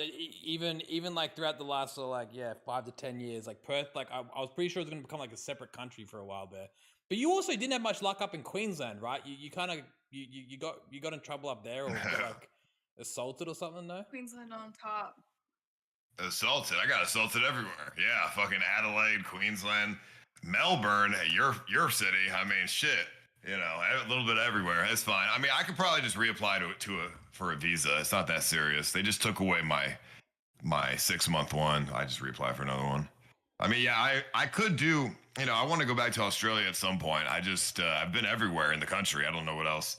Even like throughout the last sort of like 5 to 10 years, like Perth, like I was pretty sure it was going to become like a separate country for a while there. But you also didn't have much luck up in Queensland, right? You kind of you got in trouble up there, or got like assaulted or something, no? Queensland on top. Assaulted. I got assaulted everywhere. Yeah, fucking Adelaide, Queensland, Melbourne, your city. I mean, shit. You know, a little bit everywhere. It's fine. I mean, I could probably just reapply for a visa. It's not that serious. They just took away my 6 month one. I just reapply for another one. I mean, yeah, I could do. You know, I want to go back to Australia at some point. I just I've been everywhere in the country. I don't know what else.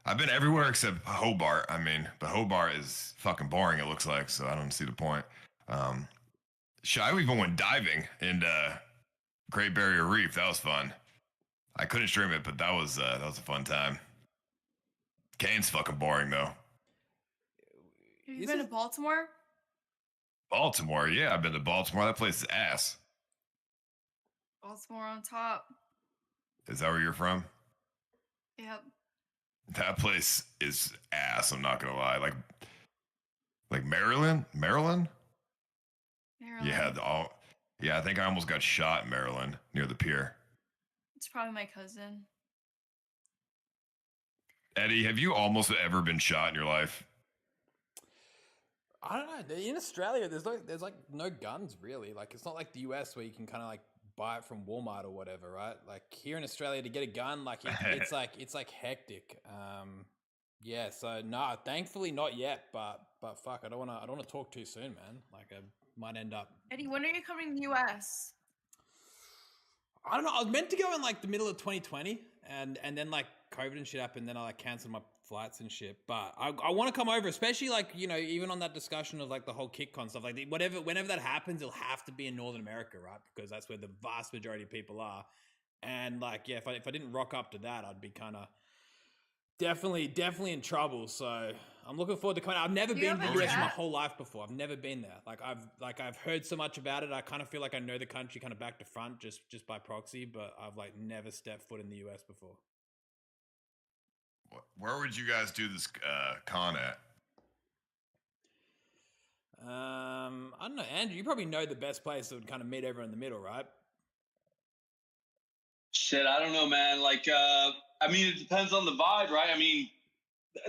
I've been everywhere except Hobart. I mean, but Hobart is fucking boring. It looks like, so I don't see the point. Um, I even went diving in Great Barrier Reef. That was fun. I couldn't stream it, but that was a fun time. Kane's fucking boring though. Have you been to Baltimore? Baltimore, yeah, I've been to Baltimore. That place is ass. Baltimore on top. Is that where you're from? Yep. That place is ass. I'm not gonna lie. Like Maryland. Maryland. Yeah, I think I almost got shot in Maryland near the pier. It's probably my cousin. Eddie, have you almost ever been shot in your life? I don't know. In Australia, there's like no guns really. Like it's not like the US where you can kind of like buy it from Walmart or whatever, right? Like here in Australia, to get a gun, like it's like hectic. Yeah. So no, thankfully not yet. But fuck, I don't wanna talk too soon, man. Like I might end up. Eddie, when are you coming to the US? I don't know. I was meant to go in like the middle of 2020, and then like COVID and shit happened. Then I like canceled my flights and shit. But I want to come over, especially like even on that discussion of like the whole KickCon stuff. Like whenever that happens, it'll have to be in Northern America, right? Because that's where the vast majority of people are. And like if I didn't rock up to that, I'd be kind of definitely in trouble. So I'm looking forward to coming. I've never been to the US my whole life before. I've never been there. I've heard so much about it. I kind of feel like I know the country kind of back to front just by proxy, but I've like never stepped foot in the US before. Where would you guys do this con at? I don't know, Andrew. You probably know the best place that would kind of meet everyone in the middle, right? Shit, I don't know, man. Like, I mean, it depends on the vibe, right? I mean,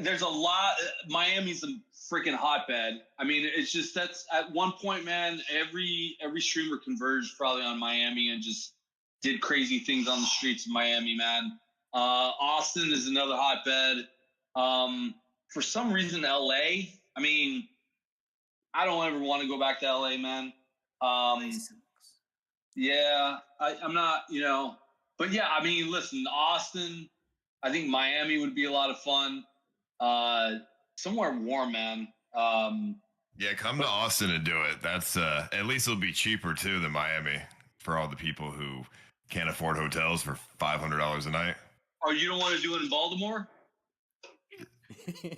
there's a lot. Miami's a freaking hotbed. I mean, it's just that's at one point, man. Every streamer converged probably on Miami and just did crazy things on the streets of Miami, man. Austin is another hotbed. For some reason, LA. I mean, I don't ever want to go back to LA, man. Yeah, I'm not, but yeah, I mean, listen, Austin, I think Miami would be a lot of fun. Somewhere warm, man. Yeah, come to Austin and do it. That's at least it'll be cheaper too than Miami for all the people who can't afford hotels for $500 a night. Or you don't want to do it in Baltimore?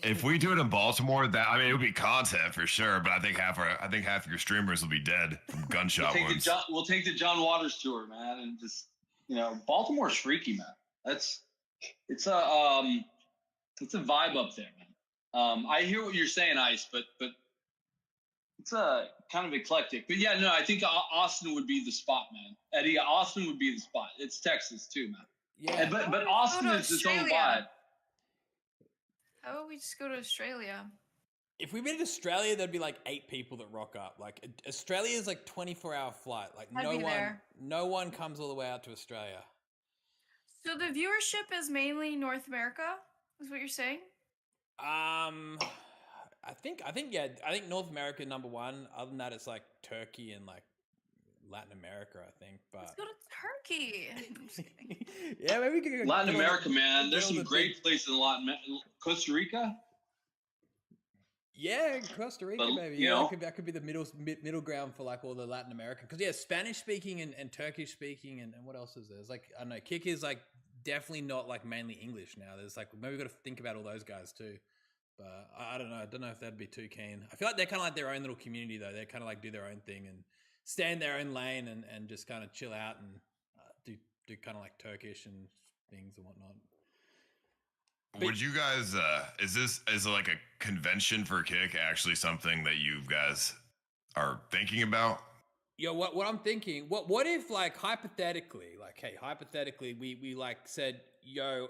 If we do it in Baltimore, it would be content for sure. But I think half of your streamers will be dead from gunshot wounds. We'll take the John Waters tour, man, and just Baltimore's freaky, man. It's a vibe up there, man. I hear what you're saying, Ice, but it's a kind of eclectic. But yeah, no, I think Austin would be the spot, man. Eddie, Austin would be the spot. It's Texas too, man. Yeah, but Austin is its own vibe. How about we just go to Australia? If we made Australia, there'd be like 8 people that rock up. Like Australia is like 24-hour flight. Like no one comes all the way out to Australia. So the viewership is mainly North America, is what you're saying? I think North America number one. Other than that, it's like Turkey and like Latin America, I think. But let's go to Turkey. I'm just kidding. Yeah, maybe we could go Latin America, man. There's some great places in Costa Rica. Yeah, Costa Rica, maybe. That could be the middle ground for like all the Latin America. Because yeah, Spanish speaking and Turkish speaking and what else is there? There's like, I don't know, Kick is like definitely not like mainly English now. There's like, maybe we've got to think about all those guys too. But I don't know. I don't know if they'd be too keen. I feel like they're kind of like their own little community though. They kind of like do their own thing and stay in their own lane and just kind of chill out and do kind of like Turkish and things and whatnot. Would you guys? Is like a convention for Kick actually something that you guys are thinking about? Yo, what I'm thinking, what if like hypothetically, we like said, yo,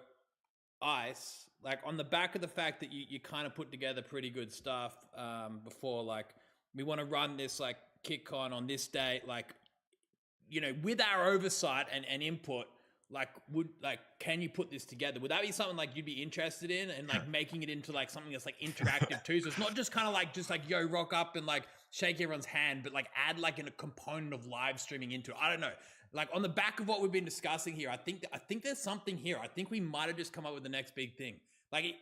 Ice, like on the back of the fact that you kind of put together pretty good stuff before, like we want to run this like KickCon on this date, like with our oversight and input, like can you put this together? Would that be something like you'd be interested in, and like making it into like something that's like interactive too? So it's not just kind of like yo, rock up and like shake everyone's hand, but like add like a component of live streaming into it. I don't know. Like on the back of what we've been discussing here, I think there's something here. I think we might have just come up with the next big thing. Like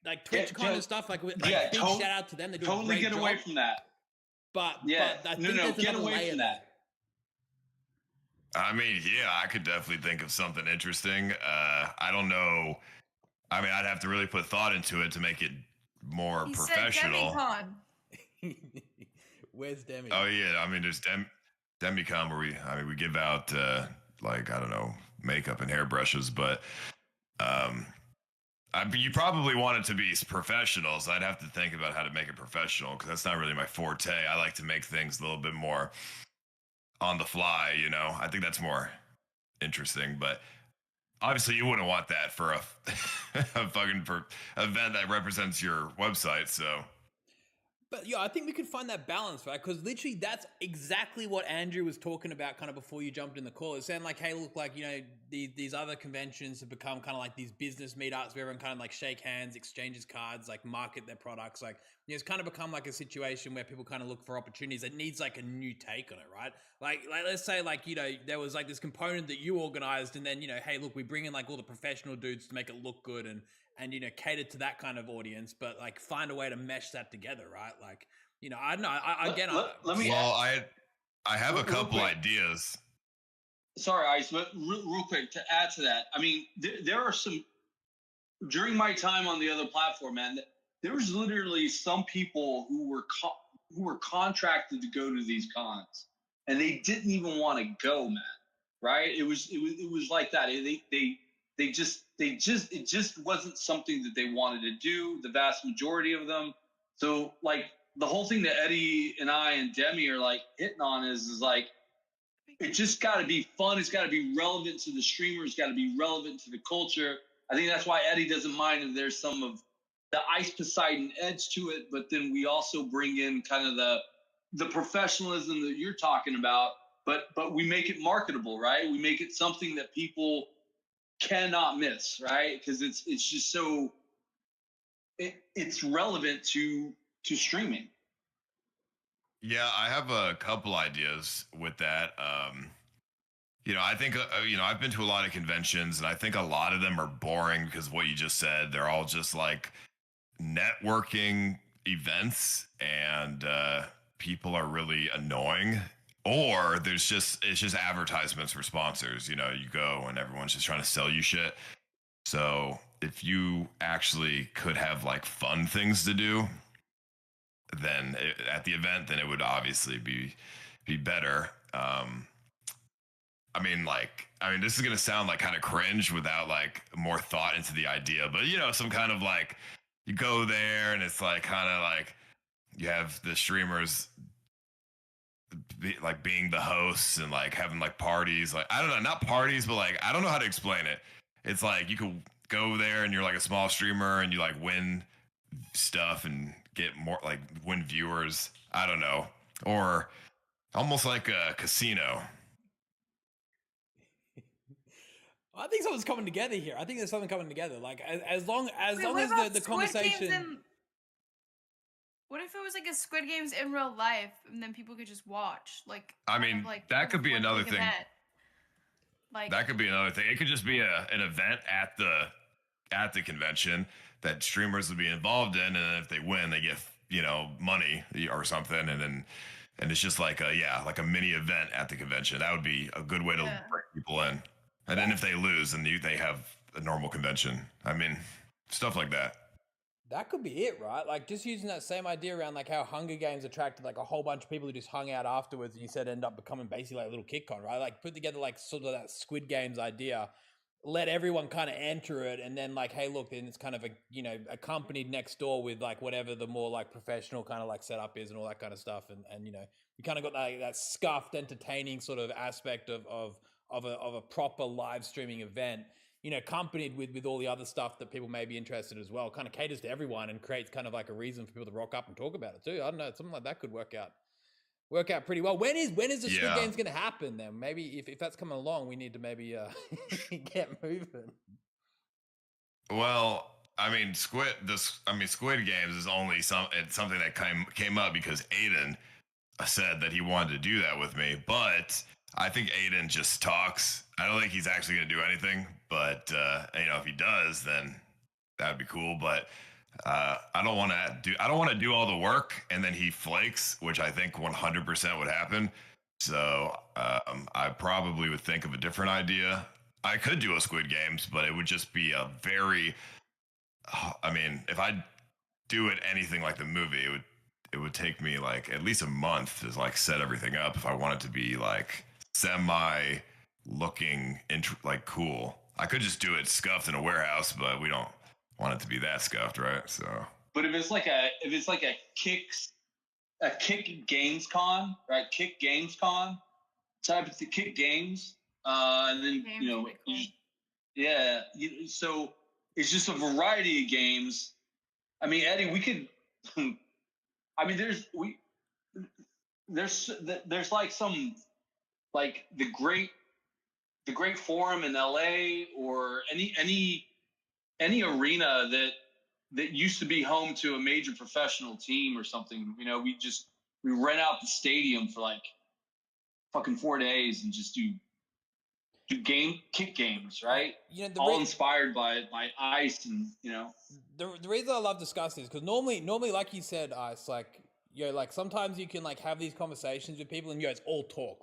TwitchCon and stuff. Like big shout out to them. They do totally a great get job. away from that. But I think get away from that. I mean, yeah, I could definitely think of something interesting. I don't know. I mean, I'd have to really put thought into it to make it more He professional. said Demicon. Where's Demi? Oh yeah, I mean, there's Demicon where we give out like I don't know, makeup and hairbrushes, but you probably want it to be professional, so I'd have to think about how to make it professional because that's not really my forte. I like to make things a little bit more on the fly, I think that's more interesting, but obviously you wouldn't want that for a fucking event that represents your website, so. But yeah, I think we could find that balance, right? Because literally that's exactly what Andrew was talking about kind of before you jumped in the call. It's saying like, hey, look, like, these other conventions have become kind of like these business meetups where everyone kind of like shake hands, exchanges cards, like market their products. Like, it's kind of become like a situation where people kind of look for opportunities that needs like a new take on it, right? Like let's say like, there was like this component that you organized and then, hey, look, we bring in like all the professional dudes to make it look good and cater to that kind of audience, but like find a way to mesh that together, right? Like, I don't know. Let me. Well, I have a couple ideas. Sorry, Ice, but real quick to add to that. I mean, there are some during my time on the other platform, man. There was literally some people who were contracted to go to these cons, and they didn't even want to go, man. Right? It was like that. It just wasn't something that they wanted to do, the vast majority of them. So like the whole thing that Eddie and I and Demi are like hitting on is like, it just got to be fun. It's got to be relevant to the streamer. It's got to be relevant to the culture. I think that's why Eddie doesn't mind if there's some of the Ice Poseidon edge to it, but then we also bring in kind of the professionalism that you're talking about, but we make it marketable, right? We make it something that people cannot miss, right? Because it's just so it's relevant to streaming. Yeah, I have a couple ideas with that. I think I've been to a lot of conventions, and I think a lot of them are boring because of what you just said. They're all just like networking events, and people are really annoying. Or it's just advertisements for sponsors. You go and everyone's just trying to sell you shit. So if you actually could have like fun things to do, then at the event, then it would obviously be better. I mean, this is gonna sound like kind of cringe without like more thought into the idea, but some kind of like you go there and it's like kind of like you have the streamers being the hosts and like having like parties, like I don't know, not parties, but like I don't know how to explain it. It's like you could go there and you're like a small streamer and you like win stuff and get more like win viewers. I don't know, or almost like a casino. I think something's coming together here. I think there's something coming together. Like as long as the conversation. What if it was like a Squid Games in real life, and then people could just watch? Like, I mean, like that could be another thing. Like that could be another thing. It could just be an event at the convention that streamers would be involved in, and if they win, they get money or something, and it's just like a mini event at the convention. That would be a good way to bring people in. And then if they lose, then they have a normal convention. I mean, stuff like that. That could be it, right? Like just using that same idea around like how Hunger Games attracted like a whole bunch of people who just hung out afterwards, and you said end up becoming basically like a little KickCon, right? Like put together like sort of that Squid Games idea, let everyone kind of enter it, and then like, hey, look, then it's kind of accompanied next door with like whatever the more like professional kind of like setup is and all that kind of stuff, and you kind of got that scuffed, entertaining sort of aspect of a proper live streaming event, accompanied with all the other stuff that people may be interested in as well. Kind of caters to everyone and creates kind of like a reason for people to rock up and talk about it too. I don't know, something like that could work out pretty well. When is the Squid Games going to happen then? Maybe if that's coming along, we need to maybe get moving. Well, I mean, Squid Games is only something that came up because Aiden said that he wanted to do that with me, but I think Aiden just talks. I don't think he's actually going to do anything, but if he does, then that would be cool. But I don't want to do all the work and then he flakes, which I think 100% would happen. So I probably would think of a different idea. I could do a Squid Games, but it would just be if I do it anything like the movie, it would take me like at least a month to like set everything up if I want it to be like semi looking like cool. I could just do it scuffed in a warehouse, but we don't want it to be that scuffed, right? So but if it's like a Kick Games Con, right? Kick Games Con type of Kick Games, and then so it's just a variety of games. I mean, Eddie, we could. I mean, there's like some like the Great Forum in LA or any arena that used to be home to a major professional team or something. We rent out the stadium for like fucking 4 days and just do kick games, right? All inspired by Ice and The reason I love discussing is because normally like you said, Ice, like like sometimes you can like have these conversations with people and it's all talk,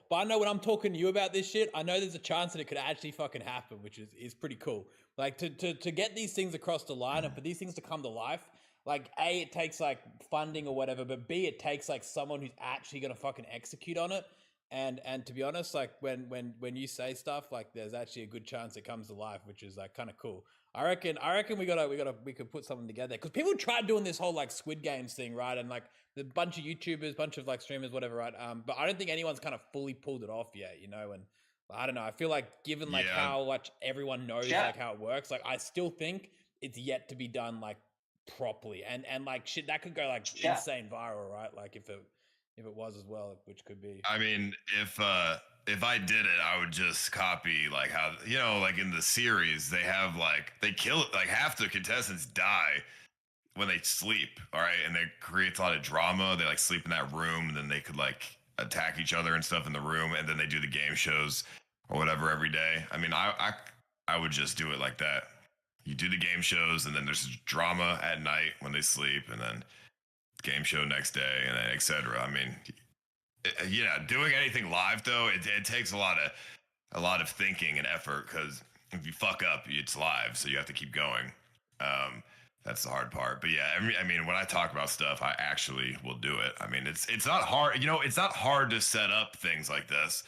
but I know when I'm talking to you about this shit, I know there's a chance that it could actually fucking happen, which is pretty cool. Like to get these things across the line and for these things to come to life, like A, it takes like funding or whatever, but B, it takes like someone who's actually gonna fucking execute on it. And to be honest, like when you say stuff, like there's actually a good chance it comes to life, which is like kind of cool. I reckon we could put something together because people tried doing this whole like Squid Games thing, right? And like the bunch of YouTubers, bunch of like streamers, whatever, right? But I don't think anyone's kind of fully pulled it off yet, And I don't know. I feel like given like how much everyone knows like how it works, like I still think it's yet to be done like properly, and like shit that could go like insane viral, right? Like if it was as well, which could be. I mean, if I did it, I would just copy like how like in the series they have like they kill it, like half the contestants die when they sleep, all right, and it creates a lot of drama. They like sleep in that room, and then they could like attack each other and stuff in the room, and then they do the game shows or whatever every day. I mean, I would just do it like that. You do the game shows, and then there's drama at night when they sleep, and then game show next day, and then etc. I mean, doing anything live though, it takes a lot of thinking and effort because if you fuck up, it's live, so you have to keep going. That's the hard part. But yeah, I mean, when I talk about stuff, I actually will do it. I mean, it's not hard. It's not hard to set up things like this.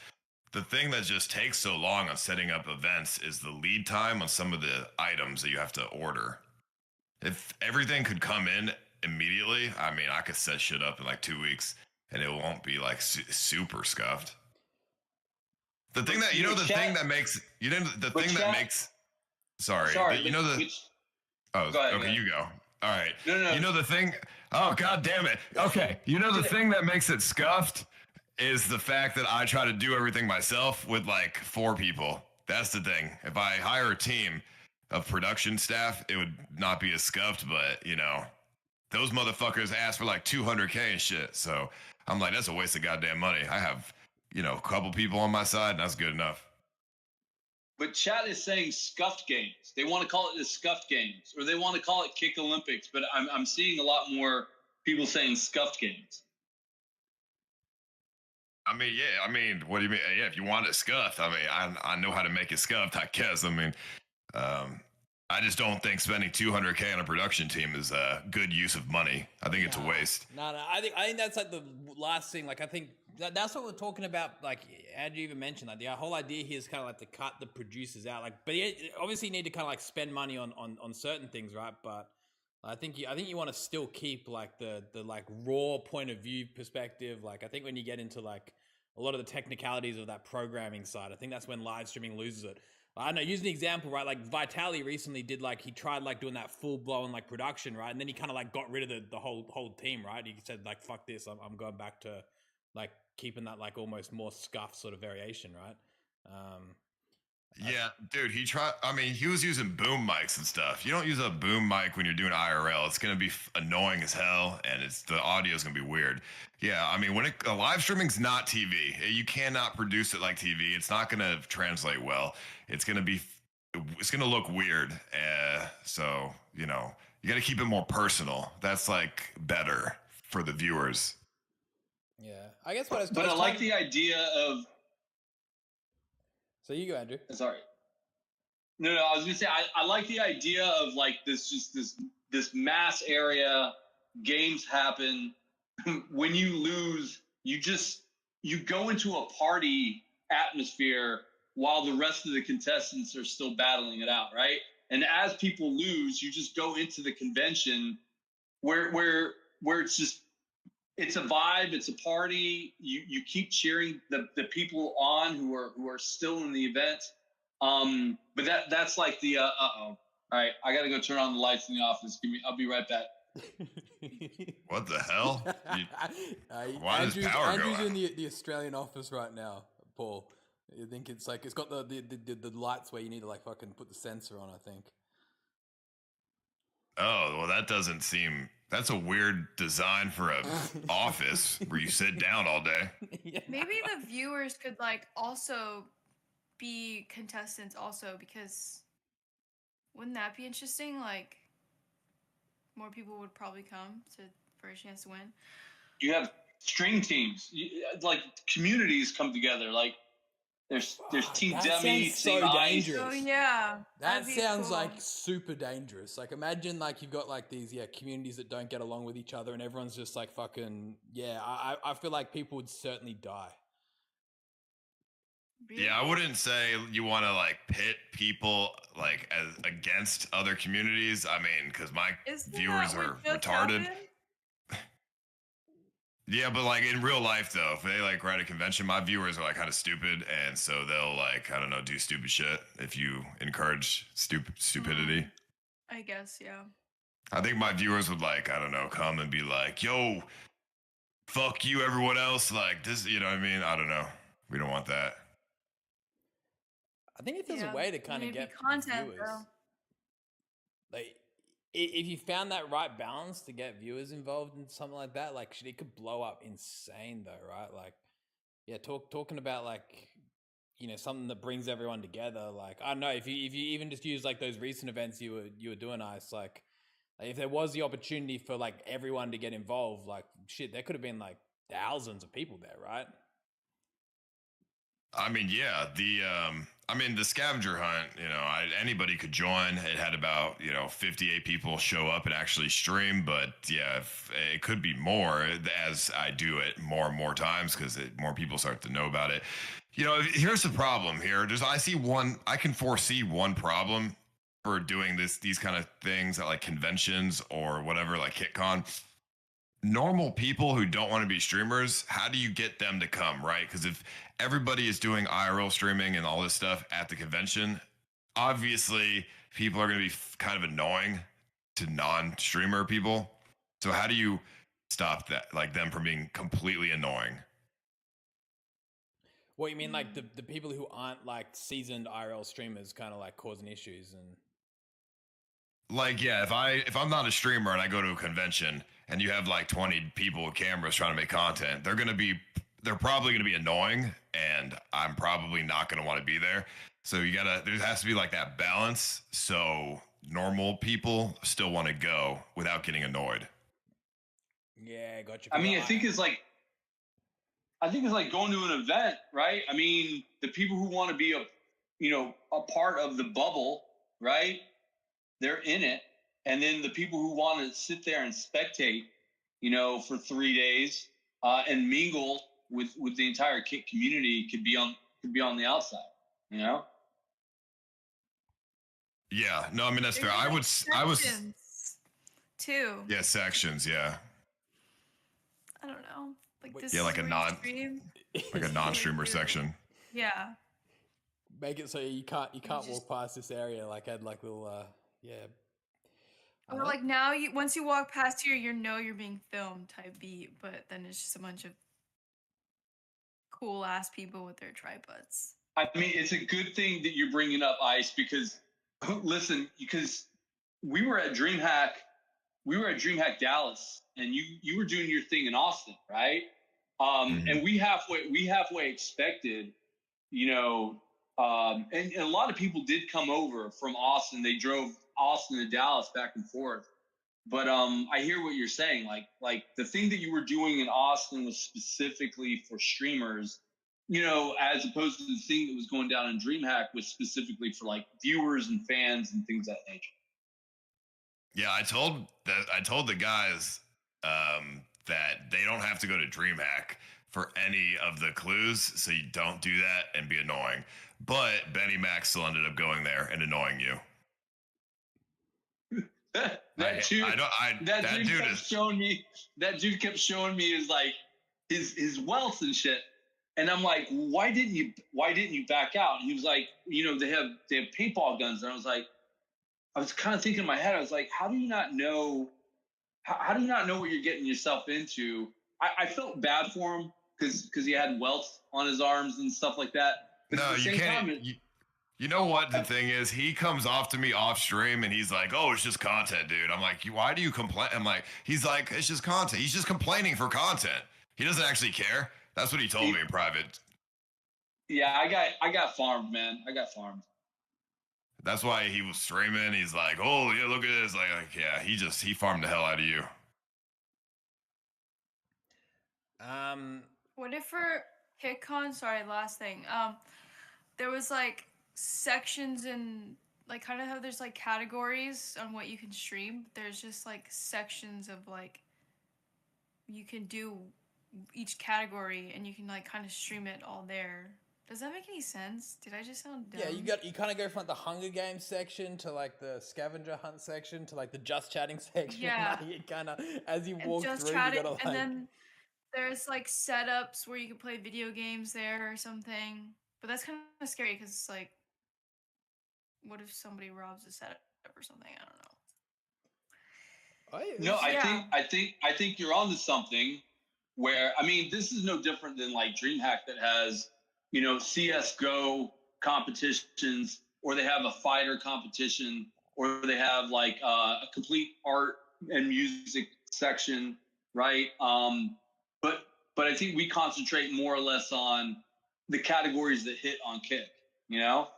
The thing that just takes so long on setting up events is the lead time on some of the items that you have to order. If everything could come in immediately, I mean, I could set shit up in like 2 weeks and it won't be like super scuffed. The thing that thing that makes sorry, Go ahead, you go. All right. No. The thing. Oh, god damn it. Okay. The thing that makes it scuffed is the fact that I try to do everything myself with like 4 people. That's the thing. If I hire a team of production staff, it would not be as scuffed, but those motherfuckers ask for like 200K and shit. So I'm like, that's a waste of goddamn money. I have, a couple people on my side, and that's good enough. But chat is saying scuffed games. They want to call it the scuffed games, or they want to call it Kick Olympics. But I'm seeing a lot more people saying scuffed games. I mean, yeah. I mean, what do you mean? Yeah, if you want it scuffed, I mean, I know how to make it scuffed, I guess. I mean, I just don't think spending 200K on a production team is a good use of money. I think it's a waste. No. I think that's like the last thing. Like, I think that's what we're talking about. Like Andrew even mentioned, like the whole idea here is kind of like to cut the producers out. Like, but obviously you need to kind of like spend money on certain things, right? But I think you want to still keep like the like raw point of view perspective. Like I think when you get into like a lot of the technicalities of that programming side, I think that's when live streaming loses it. I don't know, use an example, right? Like Vitaly recently did like, he tried like doing that full blown like production, right? And then he kind of like got rid of the whole team, right? He said like, fuck this, I'm going back to like keeping that like almost more scuffed sort of variation, right? Yeah, dude, he tried. I mean, he was using boom mics and stuff. You don't use a boom mic when you're doing IRL. It's gonna be annoying as hell, and the audio is gonna be weird. Yeah, I mean, when live streaming's not TV, you cannot produce it like TV. It's not gonna translate well. It's gonna look weird. So you know, you got to keep it more personal. That's like better for the viewers. Yeah, I guess what I was. But I like the idea of. So you go, Andrew. Sorry. No, I was gonna say I like the idea of like this mass area. Games happen. When you lose, you go into a party atmosphere while the rest of the contestants are still battling it out, right? And as people lose, you just go into the convention where it's a vibe, it's a party. You keep cheering the people on who are still in the event. But that's like the all right, I gotta go turn on the lights in the office. I'll be right back. What the hell? Why Andrew's, does power Andrew's go out? in the Australian office right now, Paul. You think it's like it's got the lights where you need to like fucking put the sensor on, I think. Oh, well, that doesn't seem. That's a weird design for a office where you sit down all day. Yeah. Maybe the viewers could like also be contestants also, because wouldn't that be interesting? Like more people would probably come for a chance to win. You have string teams, like communities come together. Like there's Team That Demi, sounds Team so Ice. dangerous. Oh yeah, That that'd be sounds cool. like super dangerous. Like imagine like you've got like these communities that don't get along with each other and everyone's just like fucking I feel like people would certainly die. Really? Yeah, I wouldn't say you want to like pit people like as against other communities. I mean, because my Isn't viewers that what are just retarded. happened? Yeah, but like in real life though, if they like run a convention, my viewers are like kind of stupid, and so they'll like I don't know do stupid shit if you encourage stupidity. I guess, yeah. I think my viewers would like I don't know come and be like, "Yo, fuck you, everyone else." Like this, you know what I mean? I don't know. We don't want that. I think if there's Yeah, a way to kind of maybe get content, viewers, though. like if you found that right balance to get viewers involved in something like that, like shit, it could blow up insane though, right? Like, yeah, talking about like, you know, something that brings everyone together. Like, I don't know if you even just use like those recent events you were doing, Ice. Like, if there was the opportunity for like everyone to get involved, like shit, there could have been like thousands of people there, right? I mean, yeah, the scavenger hunt, you know, anybody could join. It had about, 58 people show up and actually stream, but yeah, it could be more as I do it more and more times because more people start to know about it. You know, here's the problem here. I can foresee one problem for doing these kind of things at like conventions or whatever, like HitCon. Normal people who don't want to be streamers, how do you get them to come, right? Because if everybody is doing IRL streaming and all this stuff at the convention, obviously people are going to be kind of annoying to non-streamer people. So how do you stop that, like them from being completely annoying? What you mean, like the people who aren't like seasoned IRL streamers, kind of like causing issues and. Like, yeah, if I'm not a streamer and I go to a convention and you have like 20 people with cameras trying to make content, they're probably gonna be annoying, and I'm probably not gonna want to be there. So there has to be like that balance, so normal people still want to go without getting annoyed. Yeah, gotcha. I mean, I think it's like going to an event, right? I mean, the people who want to be a part of the bubble, right? They're in it. And then the people who want to sit there and spectate, for 3 days and mingle with the entire kick community could be on the outside, you know? Yeah, no, I mean that's fair. There's, I like, would, I was, sections, too. yeah, sections, yeah, I don't know. Like Wait, this yeah, is like a where you non, stream. like a non-streamer do. section. Yeah. Make it so you can't just- walk past this area. Like add like little yeah. I Or like- like now you once you walk past here, you know you're being filmed type beat, but then it's just a bunch of cool ass people with their tripods. I mean, it's a good thing that you're bringing up Ice because, listen, because we were at DreamHack Dallas, and you were doing your thing in Austin, right? And we halfway expected, you know, and a lot of people did come over from Austin. They drove Austin to Dallas back and forth. But I hear what you're saying. Like the thing that you were doing in Austin was specifically for streamers, you know, as opposed to the thing that was going down in DreamHack was specifically for like viewers and fans and things of that nature. Yeah, I told the guys that they don't have to go to DreamHack for any of the clues, so you don't do that and be annoying. But Benny Mac still ended up going there and annoying you. That That dude kept is showing me. That dude kept showing me his like his wealth and shit. And I'm like, why didn't you back out? And he was like, you know, they have paintball guns. And I was kind of thinking in my head, I was like, how do you not know what you're getting yourself into? I felt bad for him because he had welts on his arms and stuff like that. But no, at the you same can't. time, You know what the thing is? He comes off to me off stream and he's like, "Oh, it's just content, dude." I'm like, "Why do you complain?" I'm like, "He's like, it's just content." He's just complaining for content. He doesn't actually care. That's what he told me in private. yeah, I got farmed, man. I got farmed. That's why he was streaming. He's like, "Oh yeah, look at this." Like yeah, he farmed the hell out of you. What if for HitCon, sorry, last thing. There was like sections in like kind of how there's like categories on what you can stream. There's just like sections of like you can do each category and you can like kind of stream it all there. Does that make any sense? Did I just sound dumb? Yeah, you kind of go from like, the Hunger Games section to like the scavenger hunt section to like the just chatting section. Yeah. Like, you kind of as you And walk just through, chatting, you gotta like. and then there's like setups where you can play video games there or something. But that's kind of scary because it's like, what if somebody robs a setup or something? I don't know. No, Yeah. I think you're onto something where, I mean, this is no different than like DreamHack that has, you know, CSGO competitions, or they have a fighter competition, or they have like a complete art and music section, right? But I think we concentrate more or less on the categories that hit on Kick, you know?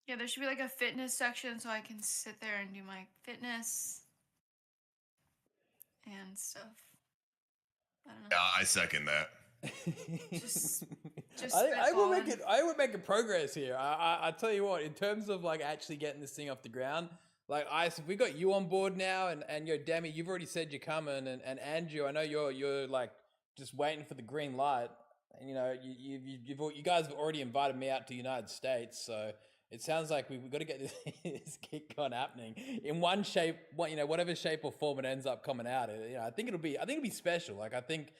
Yeah, there should be like a fitness section so I can sit there and do my fitness and stuff. I don't know. Yeah, I second that. Just I will make spitballing. it. I would make a progress here. I tell you what, in terms of like actually getting this thing off the ground, like if we got you on board now, and yo, Demi, you've already said you're coming, and Andrew, I know you're like just waiting for the green light. And, you know, you guys have already invited me out to the United States, so it sounds like we've got to get this KickCon happening in one shape, whatever shape or form it ends up coming out. I think it'll be special. Like I think.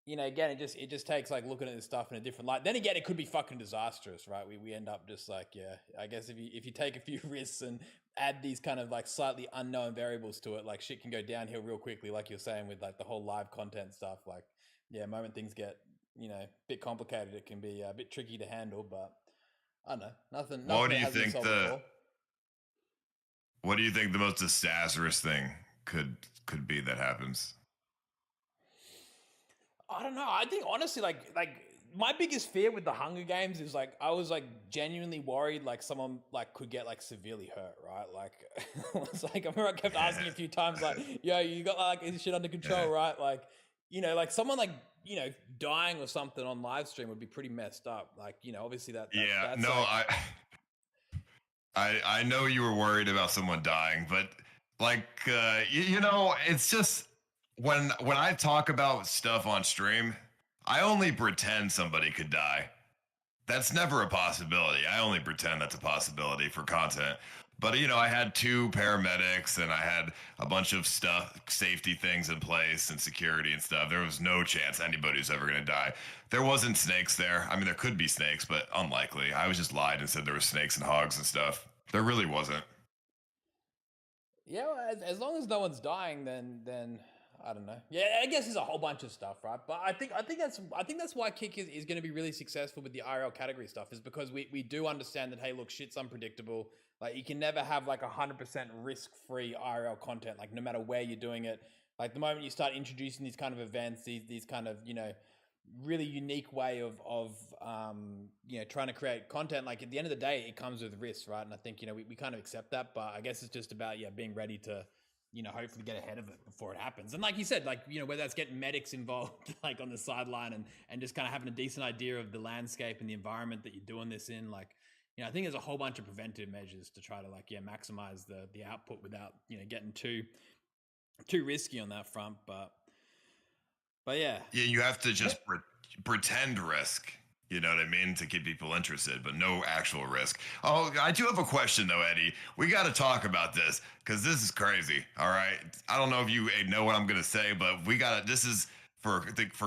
You know, again, it just takes like looking at this stuff in a different light. Then again, it could be fucking disastrous, right? We end up just like, yeah, I guess if you take a few risks and add these kind of like slightly unknown variables to it, like shit can go downhill real quickly, like you're saying with like the whole live content stuff. Like, yeah, moment things get, a bit complicated, it can be a bit tricky to handle. But I don't know, nothing. What do that you hasn't been think solved before. What do you think the most disastrous thing could be that happens? I don't know. I think honestly, like my biggest fear with the Hunger Games is like I was like genuinely worried like someone like could get like severely hurt, right? Like it's like I remember I kept asking a few times like, "Yo, you got like this shit under control, right?" Like like someone like dying or something on live stream would be pretty messed up. Like obviously that's no, like, I know you were worried about someone dying, but like it's just when I talk about stuff on stream, I only pretend somebody could die. That's never a possibility. I only pretend that's a possibility for content. But you know, I had 2 paramedics and I had a bunch of stuff, safety things in place and security and stuff. There was no chance anybody's ever gonna die. There wasn't snakes there. I mean, there could be snakes, but unlikely. I was just lied and said there were snakes and hogs and stuff. There really wasn't. Yeah, well, as long as no one's dying, then I don't know. Yeah, I guess there's a whole bunch of stuff, right? But I think that's why Kick is going to be really successful with the IRL category stuff, is because we do understand that, hey, look, shit's unpredictable. Like, you can never have like 100% risk-free IRL content, like no matter where you're doing it. Like the moment you start introducing these kind of events, these kind of, you know, really unique way of you know, trying to create content, like at the end of the day it comes with risks, right? And I think, you know, we kind of accept that, but I guess it's just about being ready to, you know, hopefully get ahead of it before it happens. And like you said, like, you know, whether that's getting medics involved like on the sideline and just kind of having a decent idea of the landscape and the environment that you're doing this in, like, you know, I think there's a whole bunch of preventive measures to try to like maximize the output without, you know, getting too risky on that front. But yeah. Yeah, you have to just pretend risk, you know what I mean, to keep people interested, but no actual risk. Oh, I do have a question though, Eddie. We got to talk about this because this is crazy. All right, I don't know if you know what I'm gonna say, but we got to. This is for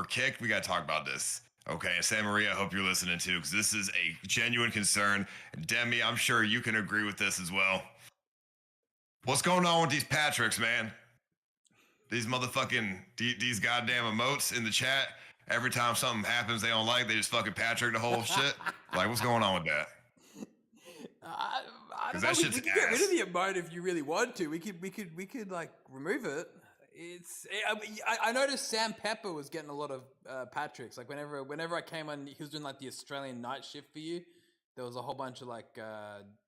Kick. We got to talk about this. Okay, and Sam Maria, I hope you're listening too, because this is a genuine concern. Demi, I'm sure you can agree with this as well. What's going on with these Patricks, man? These motherfucking, these goddamn emotes in the chat. Every time something happens they don't like, they just fucking Patrick the whole shit. Like, what's going on with that? I don't that know. shit's We could get rid of ass. the emote if you really want to. We could like remove it. I noticed Sam Pepper was getting a lot of Patricks. Like whenever I came on, he was doing like the Australian night shift for you. There was a whole bunch of like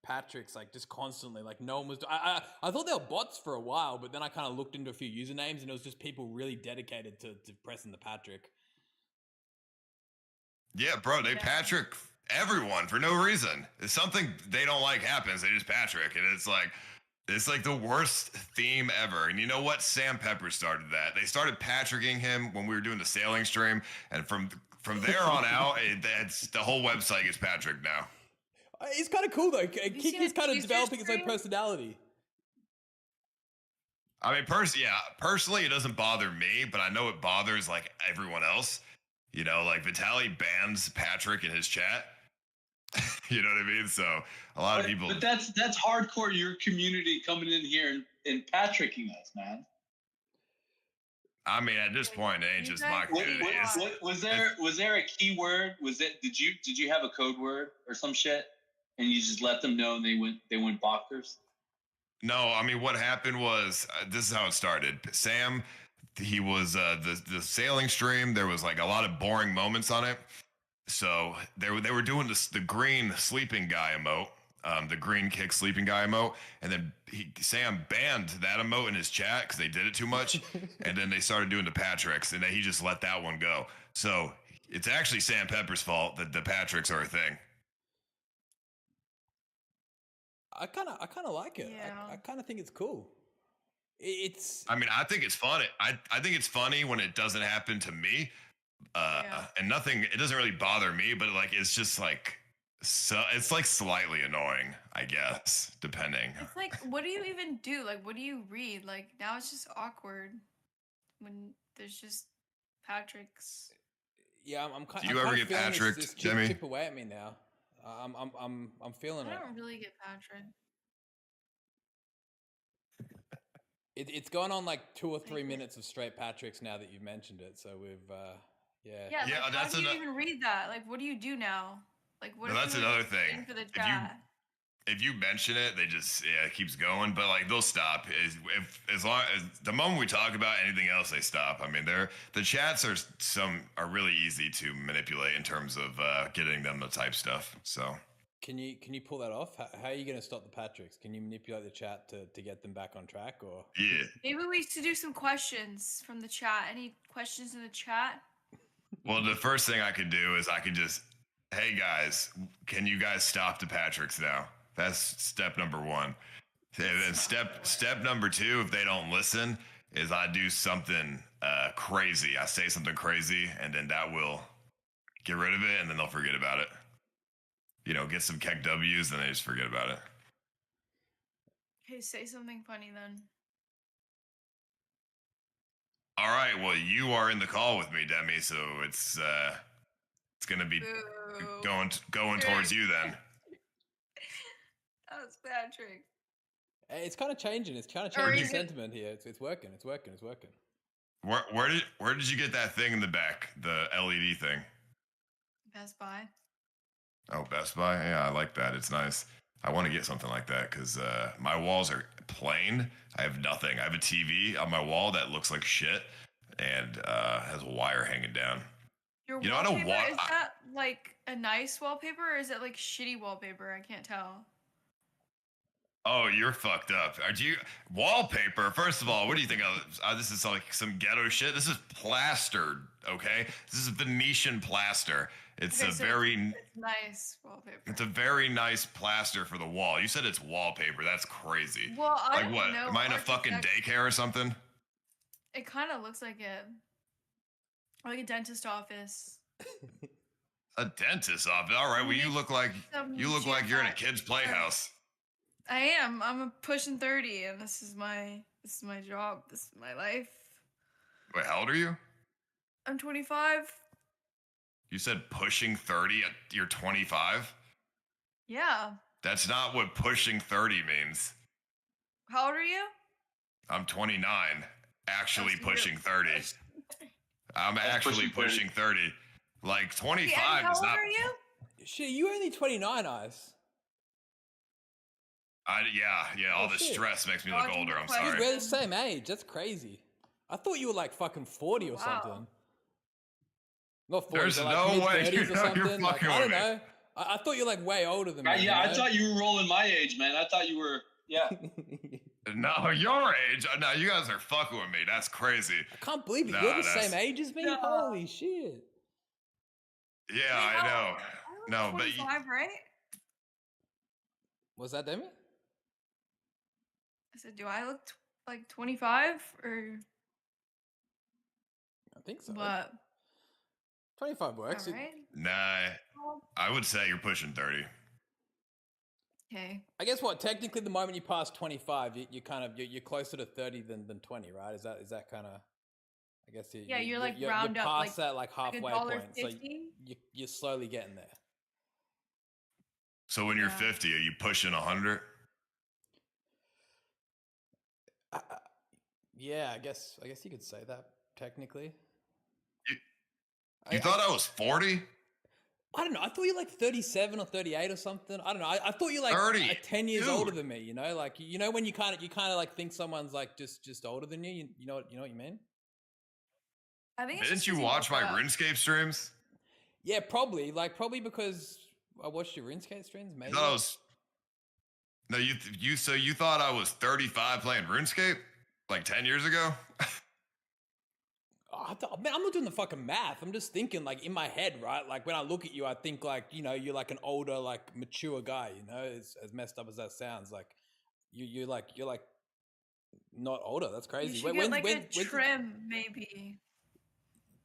Patricks, like just constantly. Like no one was. I thought they were bots for a while, but then I kind of looked into a few usernames, and it was just people really dedicated to pressing the Patrick. Yeah, bro, they Patrick everyone for no reason. If something they don't like happens, they just Patrick, and it's like the worst theme ever. And you know what? Sam Pepper started that. They started Patricking him when we were doing the sailing stream, and from there on out, that's the whole website gets Patrick now. It's kind of cool though. Kick seen is his kind of teaser developing its own stream? personality. I mean, personally, it doesn't bother me, but I know it bothers like everyone else. You know, like Vitaly bans Patrick in his chat. You know what I mean? So a lot of people. But that's hardcore. Your community coming in here and Patricking us, man. I mean, at this point, it ain't just my What- community. Was there a keyword? Did you have a code word or some shit, and you just let them know and they went bonkers? No, I mean, what happened was this is how it started. Sam, he was the sailing stream. There was like a lot of boring moments on it. So they were doing the green sleeping guy emote, the green Kick sleeping guy emote, and then Sam banned that emote in his chat because they did it too much, and then they started doing the Patricks, and then he just let that one go. So it's actually Sam Pepper's fault that the Patricks are a thing. I kind of like it. Yeah. I kind of think it's cool. It's I mean, I think it's funny. I think it's funny when it doesn't happen to me. And nothing, it doesn't really bother me, but like it's just like, so it's like slightly annoying, I guess, depending. It's like, what do you even do? Like, what do you read? Like, now it's just awkward when there's just Patrick's. yeah. I'm kind. Do you I'm ever kinda get feeling Patricked, this Jimmy? chip away at me now. I'm feeling I it. don't really get Patrick. It's gone on like 2 or 3 minutes of straight Patricks now that you've mentioned it. So we've yeah. Yeah, Yeah, like, that's how do you ano- even read that? Like, what do you do now? Like, what? No, if that's you were another just thing. waiting for the If you- chat? If you mention it, they just it keeps going, but like they'll stop. As long as the moment we talk about anything else, they stop. I mean, the chats are really easy to manipulate in terms of getting them to type stuff. So Can you pull that off? How are you going to stop the Patricks? Can you manipulate the chat to get them back on track, or? yeah, Maybe we should do some questions from the chat. Any questions in the chat? well, the first thing I could do is I could just, hey guys, can you guys stop the Patricks now? That's step number one. And then step number two, if they don't listen, is I do something crazy. I say something crazy, and then that will get rid of it, and then they'll forget about it. You know, get some keck W's, and they just forget about it. Okay, say something funny then. All right. Well, you are in the call with me, Demi. So it's gonna be Boo. going towards you then. That was Patrick. It's kind of changing. It's kind of Or changing is it- sentiment here. It's working. It's working. It's working. Where did you get that thing in the back? The LED thing? Best Buy. Oh, Best Buy. Yeah, I like that. It's nice. I want to get something like that because my walls are plain. I have nothing. I have a TV on my wall that looks like shit and has a wire hanging down. Your You know, I don't wallpaper, want- is that like a nice wallpaper or is it like shitty wallpaper? I can't tell. Oh, you're fucked up. Are you wallpaper? First of all, what do you think of? This is like some ghetto shit. This is plastered, okay? This is Venetian plaster. It's Okay, a so very It's nice wallpaper. it's a very nice plaster for the wall. You said it's wallpaper. That's crazy. Well, I Like don't what? know. Am I in a fucking architect- daycare or something? It kind of looks like it. Like a dentist office. A dentist office. All right. Well, you look like Some you're in a jam-packed- kid's playhouse. I am. I'm pushing 30 and this is my job. This is my life. Wait, how old are you? I'm 25. You said pushing 30 at you're 25? Yeah. That's not what pushing 30 means. How old are you? I'm 29, actually Oh, so you're- pushing 30. I'm That's actually pushing 30. pushing 30. Like Hey, 25 Eddie, how is old not are you? Shit, you only 29, Ice. yeah, all Oh, the shit. stress makes me look Dodging older. the I'm question. Dude, sorry. we're the same age. That's crazy. I thought you were like fucking 40 or Wow. something. Not 40, There's but like no mid way 30s you or know you're something. Like, fucking I don't with me. know. I thought you're like way older than me. Yeah, you I know? thought you were rolling my age, man. I thought you were. Yeah. No, your age. No, you guys are fucking with me. That's crazy. I can't believe it. Nah, You're the that's- same age as me? No. Holy shit. Yeah, Hey, I how- know. I'm No, but 25, right? Was that Demi? I said, do I look like 25 or I think so. what? 25 All works. right. nah, I would say you're pushing 30. Okay. I guess what technically the moment you pass 25, you kind of you're closer to 30 than 20, right? Is that kind of? I guess Yeah, you're like round you're up, past that like Like halfway point, so $1.50. you're slowly getting there. So when you're Yeah. 50, are you pushing 100? Yeah, I guess you could say that technically. You thought I was 40? I don't know. I thought you were like 37 or 38 or something. I don't know. I thought you were like 30. 10 years Dude. older than me. You know, like you know when you kind of like think someone's like just older than you. You know what you mean? I think it's Didn't just you 'cause watch my woke up. RuneScape streams? Yeah, probably because I watched your RuneScape streams. You Maybe. thought I was. No, you thought I was 35 playing RuneScape like 10 years ago? Man, I'm not doing the fucking math. I'm just thinking, like, in my head, right? Like, when I look at you, I think, like, you know, you're like an older, like, mature guy. You know, as messed up as that sounds, like, you're like not older. That's You crazy. should get like a trim, maybe.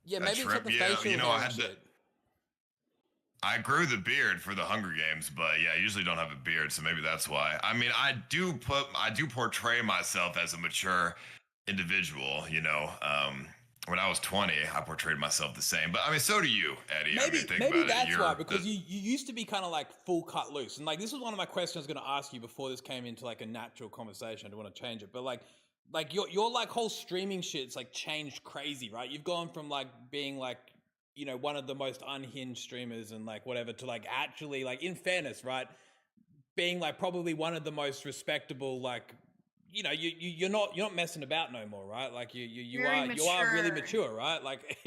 Yeah, A maybe it's trim, something yeah, facial you know, hair I and had to- shit. I grew the beard for the Hunger Games, but yeah, I usually don't have a beard, so maybe that's why. I mean, I do portray myself as a mature individual, you know. When I was 20, I portrayed myself the same. But I mean, so do you, Eddie. I mean, think Maybe about that's it. why, because you used to be kind of like full cut loose. And like, this was one of my questions I was going to ask you before this came into like a natural conversation. I don't want to change it, but like your like whole streaming shit's like changed crazy, right? You've gone from like being like, you know, one of the most unhinged streamers and like whatever to like actually like, in fairness, right, being like probably one of the most respectable, like, you know, you're not messing about no more, right? Like you are really mature, right? Like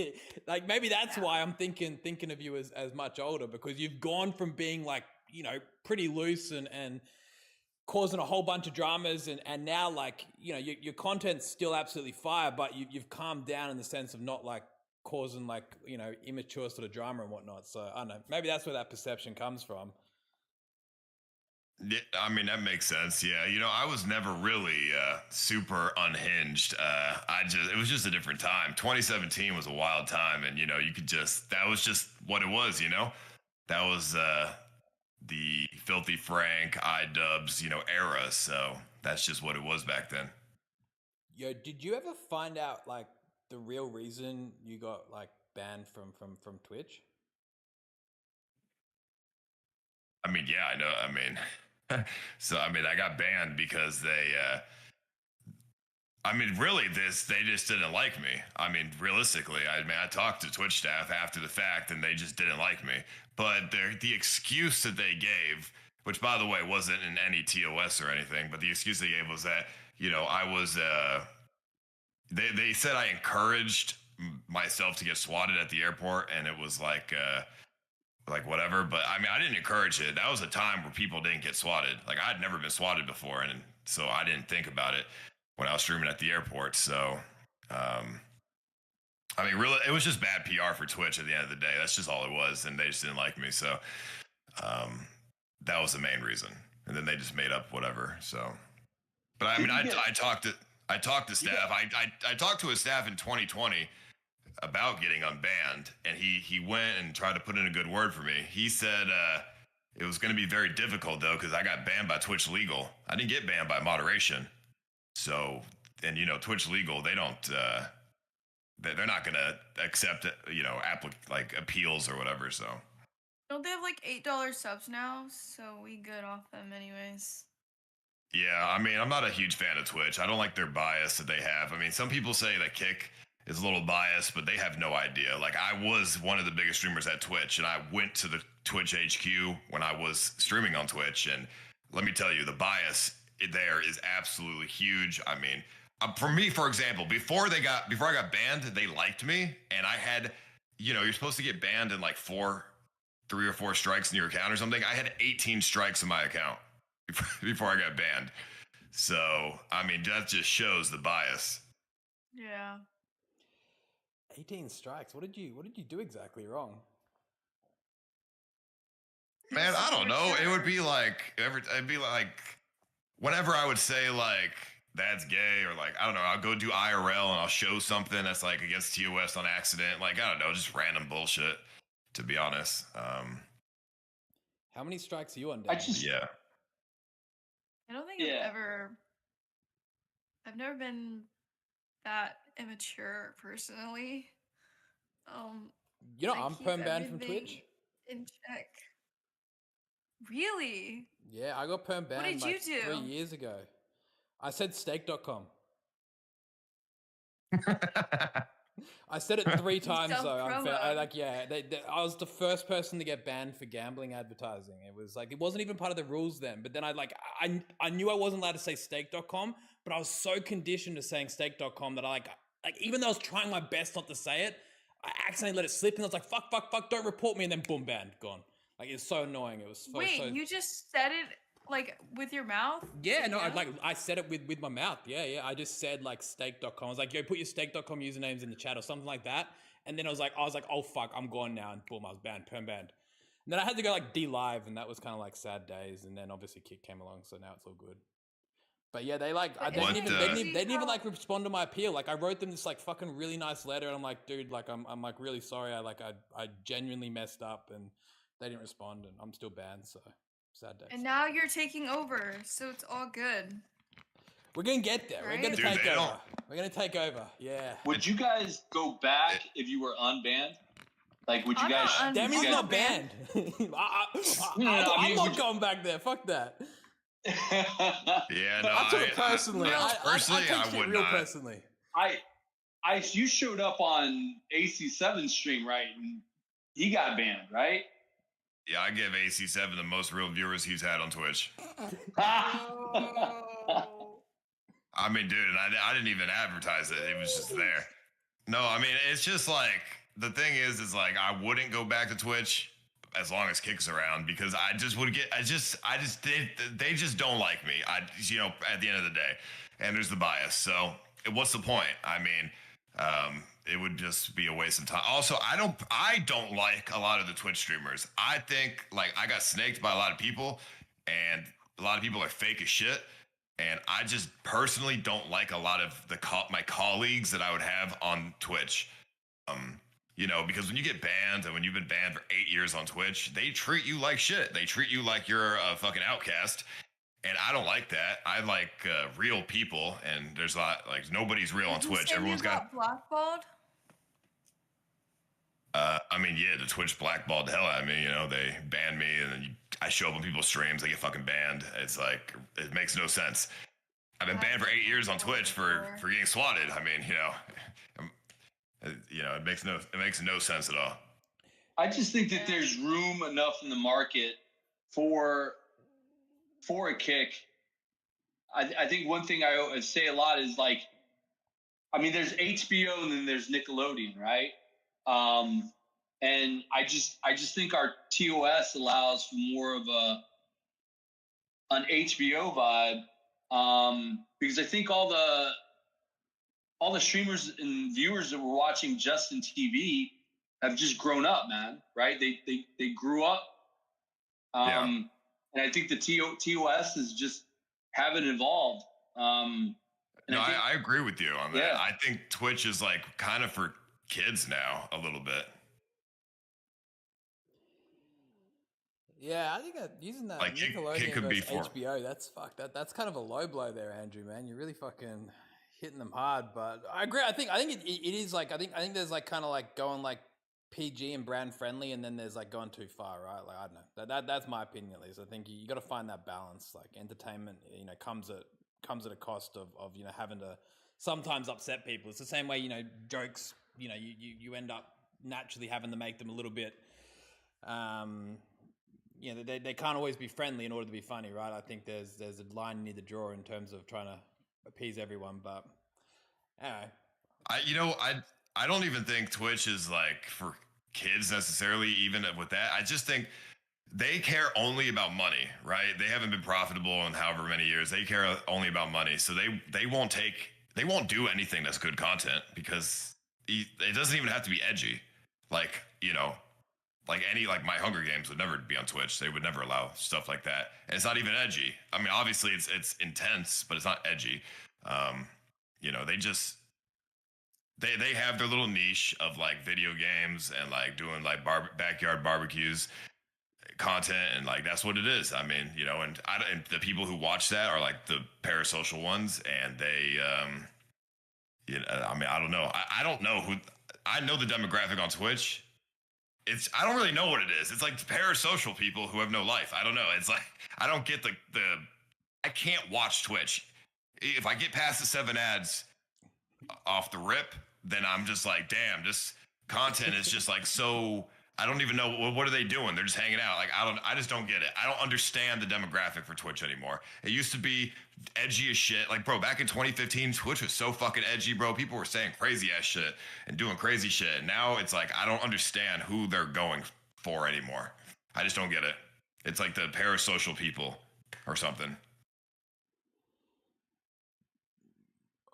like maybe that's why I'm thinking of you as much older, because you've gone from being like, you know, pretty loose and causing a whole bunch of dramas and now like, you know, your content's still absolutely fire, but you've calmed down in the sense of not like causing like, you know, immature sort of drama and whatnot. So I don't know, maybe that's where that perception comes from. Yeah, I mean that makes sense. Yeah, I was never really super unhinged. It was just a different time. 2017 was a wild time, and you could just that was just what it was. That was the Filthy Frank, iDubbbz, era. So that's just what it was back then. Yo, did you ever find out like the real reason you got like banned from Twitch? I mean, yeah, I know. I mean, so I mean, I got banned because I mean, really, they just didn't like me. I mean, realistically, I talked to Twitch staff after the fact, and they just didn't like me. But the excuse that they gave, which by the way wasn't in any TOS or anything, but the excuse they gave was that I was they said I encouraged myself to get swatted at the airport, and it was like whatever. But I mean, I didn't encourage it. That was a time where people didn't get swatted. Like I'd never been swatted before, and so I didn't think about it when I was streaming at the airport. So, I mean, really, it was just bad PR for Twitch at the end of the day. That's just all it was, and they just didn't like me. So, that was the main reason. And then they just made up whatever. So, but I mean, I talked to staff. I talked to his staff in 2020 about getting unbanned, and he went and tried to put in a good word for me. He said it was going to be very difficult though because I got banned by Twitch Legal. I didn't get banned by moderation. So, and Twitch Legal, they don't they're not going to accept like appeals or whatever. So Don't they have like $8 subs now? So we good off them anyways. yeah, I mean, I'm not a huge fan of Twitch. I don't like their bias that they have. I mean, some people say that Kick is a little biased, but they have no idea. Like I was one of the biggest streamers at Twitch, and I went to the Twitch HQ when I was streaming on Twitch, and let me tell you, the bias there is absolutely huge. I mean, for me, for example, before I got banned, they liked me, and I had, you're supposed to get banned in like 3 or 4 strikes in your account or something. I had 18 strikes in my account before I got banned. So, I mean, that just shows the bias. Yeah. 18 strikes. What did you do exactly wrong? Man, I don't know. It would be like whenever I would say like that's gay or like I don't know, I'll go do IRL and I'll show something that's like against TOS on accident. Like I don't know, just random bullshit. To be honest, How many strikes are you on? yeah. I don't think Yeah. I've never been that immature personally. I I'm keep perm banned from everything Twitch. in check. Really? Yeah, I got perm banned did you like do? 3 years ago. I said steak.com. I said it 3 times though. Unfair. I was the first person to get banned for gambling advertising. It was like it wasn't even part of the rules then. But then I knew I wasn't allowed to say steak.com, but I was so conditioned to saying steak.com that I like even though I was trying my best not to say it, I accidentally let it slip, and I was like, fuck, don't report me, and then boom, banned, gone. Like it's so annoying. It was so. Wait, you just said it like with your mouth? Yeah, no, I said it with my mouth. Yeah. I just said like steak.com. I was like, yo, put your steak.com usernames in the chat or something like that. And then I was like, oh fuck, I'm gone now. And boom, I was banned, perm banned. And then I had to go like D-Live, and that was kind of like sad days. And then obviously Kick came along, so now it's all good. But yeah, they didn't even like respond to my appeal. Like I wrote them this like fucking really nice letter, and I'm like, dude, like I'm like really sorry. I genuinely messed up, and they didn't respond, and I'm still banned. So sad days. And now you're taking over, so it's all good. We're gonna get there. Right? We're gonna Dude, take they over. don't- We're gonna take over. Yeah. Would you guys go back if you were unbanned? Like, would you I'm guys? not unbanned. Demi's guys- not banned. I'm not going back there. Fuck that. Yeah, no, I took it personally. No, personally, I I take would it real not. personally. You showed up on AC7 stream, right? And he got banned, right? Yeah, I give AC7 the most real viewers he's had on Twitch. Oh. I mean, dude, and I didn't even advertise it. It was just there. No, I mean, it's just like, the thing is like, I wouldn't go back to Twitch as long as Kick's around because I just would get, they just don't like me. At the end of the day, and there's the bias. So what's the point? I mean, it would just be a waste of time. Also, I don't like a lot of the Twitch streamers. I think like I got snaked by a lot of people, and a lot of people are fake as shit. And I just personally don't like a lot of my colleagues that I would have on Twitch. You know, because when you get banned and when you've been banned for 8 years on Twitch, they treat you like shit. They treat you like you're a fucking outcast. And I don't like that. I like real people, and there's a lot, like, nobody's real on Did you Twitch. say Everyone's you got blackballed? I mean, yeah, the Twitch blackballed the hell out of me. You know, they banned me, and then I show up on people's streams, they get fucking banned. It's like, it makes no sense. I've been banned for 8 years on Twitch for getting swatted. I mean, you know, it makes no sense at all. I just think that there's room enough in the market for a kick. I think one thing I say a lot is, like, I mean, there's HBO and then there's Nickelodeon, right? And I just think our TOS allows for more of an HBO vibe, because I think all the streamers and viewers that were watching Justin TV have just grown up, man. Right? They grew up, and I think the TOS is just haven't evolved. No, I agree with you on that. Yeah. I think Twitch is like kind of for kids now a little bit. Yeah, I think using that like Nickelodeon could versus be for HBO, that's fucked. That's kind of a low blow there, Andrew, man. You're really fucking hitting them hard. But I agree. I think it is like, I think there's like kind of like going like PG and brand friendly, and then there's like going too far, right? Like, I don't know. That's my opinion at least. I think you got to find that balance. Like, entertainment, you know, comes at a cost of you know, having to sometimes upset people. It's the same way, you know, jokes, you know, you end up naturally having to make them a little bit you know, they can't always be friendly in order to be funny, right? I think there's a line you need to draw in terms of trying to appease everyone. But anyway, I don't even think Twitch is like for kids necessarily. Even with that, I just think they care only about money, right? They haven't been profitable in however many years. They care only about money, so they won't do anything that's good content, because it doesn't even have to be edgy. Like, you know, like My Hunger Games would never be on Twitch. They would never allow stuff like that. And it's not even edgy. I mean, obviously it's intense, but it's not edgy. You know, they have their little niche of like video games and like doing like backyard barbecues content, and like that's what it is. I mean, you know, and the people who watch that are like the parasocial ones, and they you know, I mean, I don't know. I don't know who. I know the demographic on Twitch. I don't really know what it is. It's like parasocial people who have no life. I don't know. It's like, I don't get I can't watch Twitch. If I get past the 7 ads off the rip, then I'm just like, damn, this content is just like, so I don't even know what are they doing. They're just hanging out. Like, I just don't get it. I don't understand the demographic for Twitch anymore. It used to be edgy as shit. Like, bro, back in 2015, Twitch was so fucking edgy, bro. People were saying crazy ass shit and doing crazy shit. Now it's like, I don't understand who they're going for anymore. I just don't get it. It's like the parasocial people or something.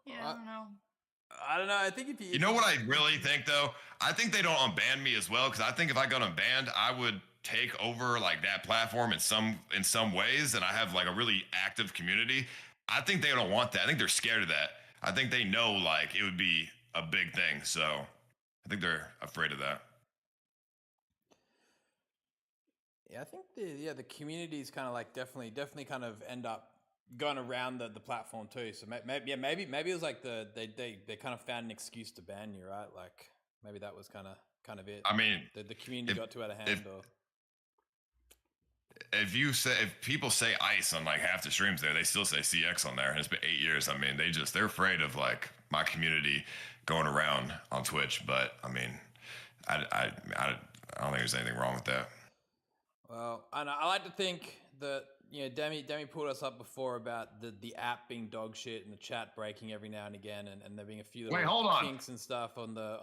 Yeah, I don't know. I don't know. I think if you know what I really think though? I think they don't unban me as well, because I think if I got unbanned, I would take over like that platform in some ways, and I have like a really active community. I think they don't want that. I think they're scared of that. I think they know like it would be a big thing, so I think they're afraid of that. Yeah, I think the communities kind of like definitely kind of end up going around the platform too. So maybe it was like they kind of found an excuse to ban you, right? Like maybe that was kind of it. I mean, the community got too out of hand. If people say ICE on like half the streams there, they still say CX on there, and it's been 8 years. I mean, they're afraid of like my community going around on Twitch. But I mean, I don't think there's anything wrong with that. Well, I like to think that, you know, Demi pulled us up before about the app being dog shit and the chat breaking every now and again, and there being a few little kinks and stuff on the.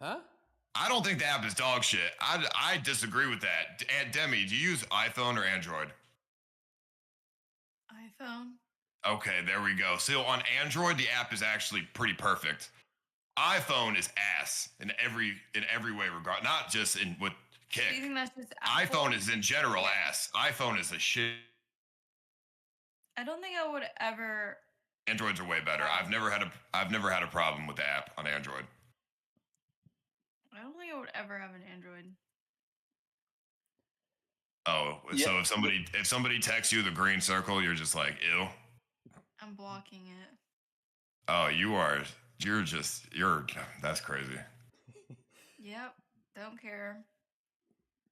Huh? I don't think the app is dog shit. I disagree with that. Demi, do you use iPhone or Android? iPhone. Okay, there we go. So on Android, the app is actually pretty perfect. iPhone is ass in every way regard, not just with Do you Kick. think that's just Apple? iPhone is in general ass. iPhone is a shit. I don't think I would ever. Androids are way better. I've never had a problem with the app on Android. I don't think I would ever have an Android. Oh, Yeah. so if somebody texts you the green circle, you're just like, ew. I'm blocking it. Oh, that's crazy. Yep. Don't care.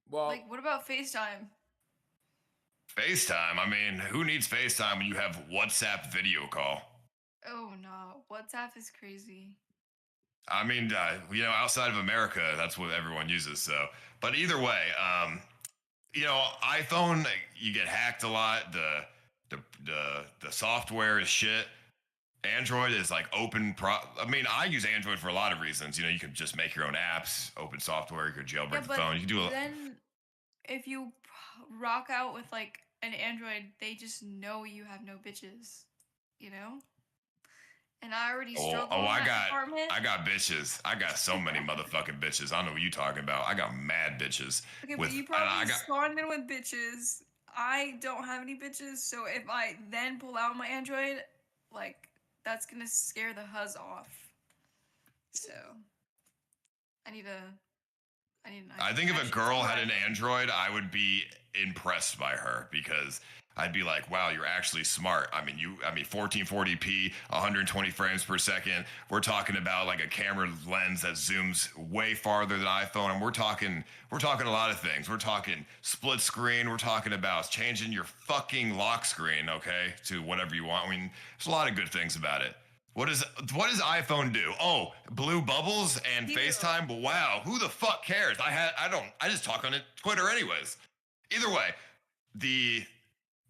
Well, Like, what about FaceTime? FaceTime. I mean, who needs FaceTime when you have WhatsApp video call? Oh no, WhatsApp is crazy. I mean, outside of America, that's what everyone uses. So, but either way, iPhone, you get hacked a lot. The software is shit. Android is like open. I mean, I use Android for a lot of reasons. You can just make your own apps, open software. You could jailbreak the phone. You can do a. Then, if you rock out with like an Android, they just know you have no bitches. You know. And I already struggle in that department. I got bitches. I got so many motherfucking bitches. I don't know what you talking about. I got mad bitches. Okay, but you probably spawned in with bitches. I don't have any bitches, so if I then pull out my Android, like, that's gonna scare the huzz off. So, I need an I think if a girl had an Android, I would be impressed by her because I'd be like, wow, you're actually smart. I mean, 1440p, 120 frames per second. We're talking about like a camera lens that zooms way farther than iPhone. And we're talking a lot of things. We're talking split screen. We're talking about changing your fucking lock screen, okay, to whatever you want. I mean, there's a lot of good things about it. What does iPhone do? Oh, blue bubbles and FaceTime. But wow, who the fuck cares? I just talk on Twitter anyways. Either way, the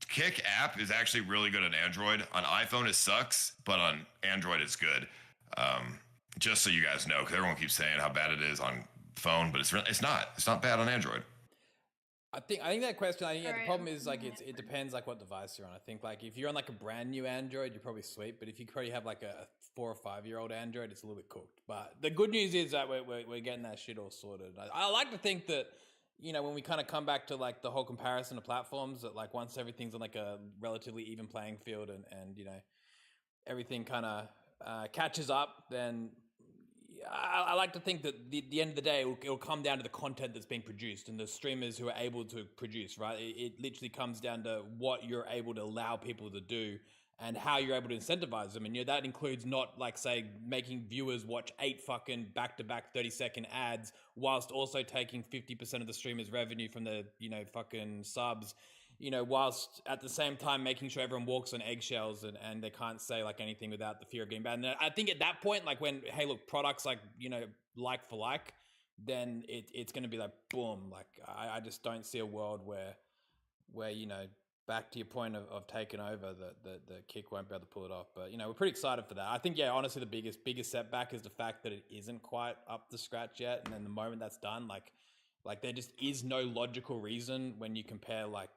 Kick app is actually really good on Android. On iPhone, it sucks, but on Android, it's good. Just so you guys know, because everyone keeps saying how bad it is on phone, but it's not. It's not bad on Android. I think that question. The problem is like it depends like what device you're on. I think like if you're on like a brand new Android, you're probably sweet. But if you already have like a 4 or 5 year old Android, it's a little bit cooked. But the good news is that we're getting that shit all sorted. I like to think that when we kind of come back to like the whole comparison of platforms, that like once everything's on like a relatively even playing field and everything kind of catches up, then I like to think that the end of the day, it'll come down to the content that's being produced and the streamers who are able to produce, right? It literally comes down to what you're able to allow people to do and how you're able to incentivize them. And that includes not like, say, making viewers watch 8 fucking back-to-back 30-second ads whilst also taking 50% of the streamer's revenue from the, fucking subs, whilst at the same time making sure everyone walks on eggshells and they can't say like anything without the fear of getting banned. And I think at that point, like when, hey, look, products like, like for like, then it's going to be like, boom. Like I just don't see a world where, back to your point of taking over, the Kick won't be able to pull it off. But, we're pretty excited for that. I think, honestly, the biggest setback is the fact that it isn't quite up to scratch yet. And then the moment that's done, like there just is no logical reason when you compare like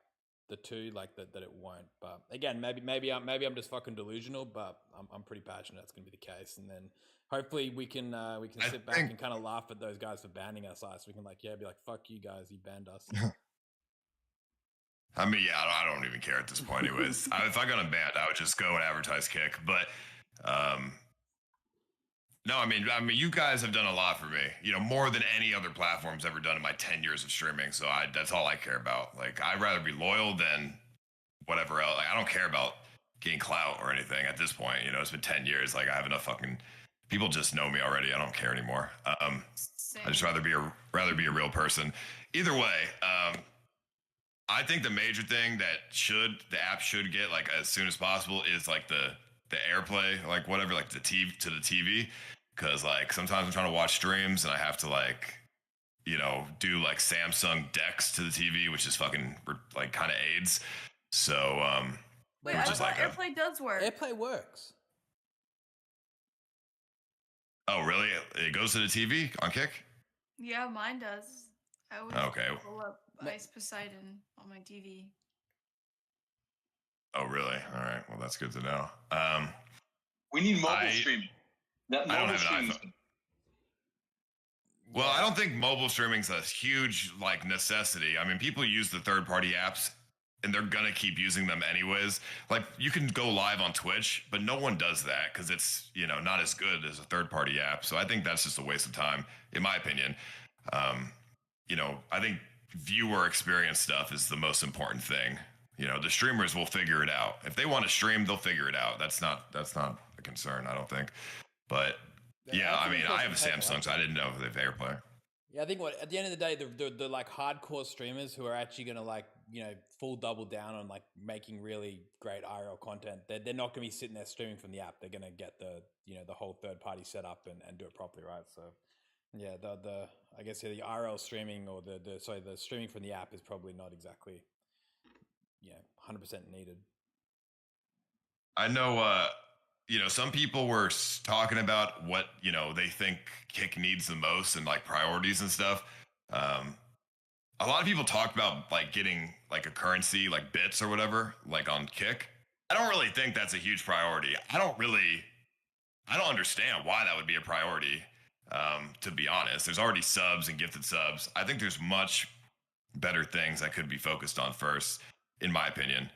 the two, like that it won't. But again, maybe I'm just fucking delusional, but I'm pretty passionate that's going to be the case. And then hopefully we can sit back and kind of laugh at those guys for banning us. So we can be like, fuck you guys, you banned us. I mean, yeah, I don't even care at this point. Anyways, if I got a ban, I would just go and advertise Kick. But no, I mean, you guys have done a lot for me. More than any other platform's ever done in my 10 years of streaming. So that's all I care about. Like, I'd rather be loyal than whatever else. Like, I don't care about getting clout or anything at this point. It's been 10 years. Like, I have enough fucking people just know me already. I don't care anymore. I just rather be a real person. Either way. I think the major thing that the app should get like as soon as possible is like the AirPlay, like whatever, like the TV, because like sometimes I'm trying to watch streams and I have to like, do like Samsung DeX to the TV, which is fucking like kind of AIDS. So wait, I thought AirPlay does work. AirPlay works. Oh really? It goes to the TV on Kick? Yeah, mine does. I always pull up Ice Poseidon on my TV. Oh, really? All right. Well, that's good to know. We need mobile streaming. That I don't mobile have an streaming. iPhone. Well, I don't think mobile streaming's a huge like necessity. I mean, people use the third-party apps and they're gonna keep using them anyways. Like you can go live on Twitch, but no one does that because it's not as good as a third-party app. So I think that's just a waste of time, in my opinion. I think viewer experience stuff is the most important thing. The streamers will figure it out. If they want to stream, they'll figure it out. That's not a concern, I don't think. But yeah, I mean, I have a Samsung, so I didn't know if they have AirPlay. Yeah, I think at the end of the day, the like hardcore streamers who are actually gonna like full double down on like making really great IRL content, they're not gonna be sitting there streaming from the app. They're gonna get the whole third party setup and do it properly, right? So yeah, I guess the IRL streaming or the streaming from the app is probably not exactly 100% needed. I know some people were talking about what they think Kick needs the most and like priorities and stuff. A lot of people talked about like getting like a currency like bits or whatever like on Kick. I don't really think that's a huge priority. I don't understand why that would be a priority. To be honest, there's already subs and gifted subs. I think there's much better things that could be focused on first, in my opinion.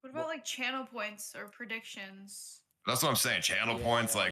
What about like channel points or predictions? That's what I'm saying. Channel points, like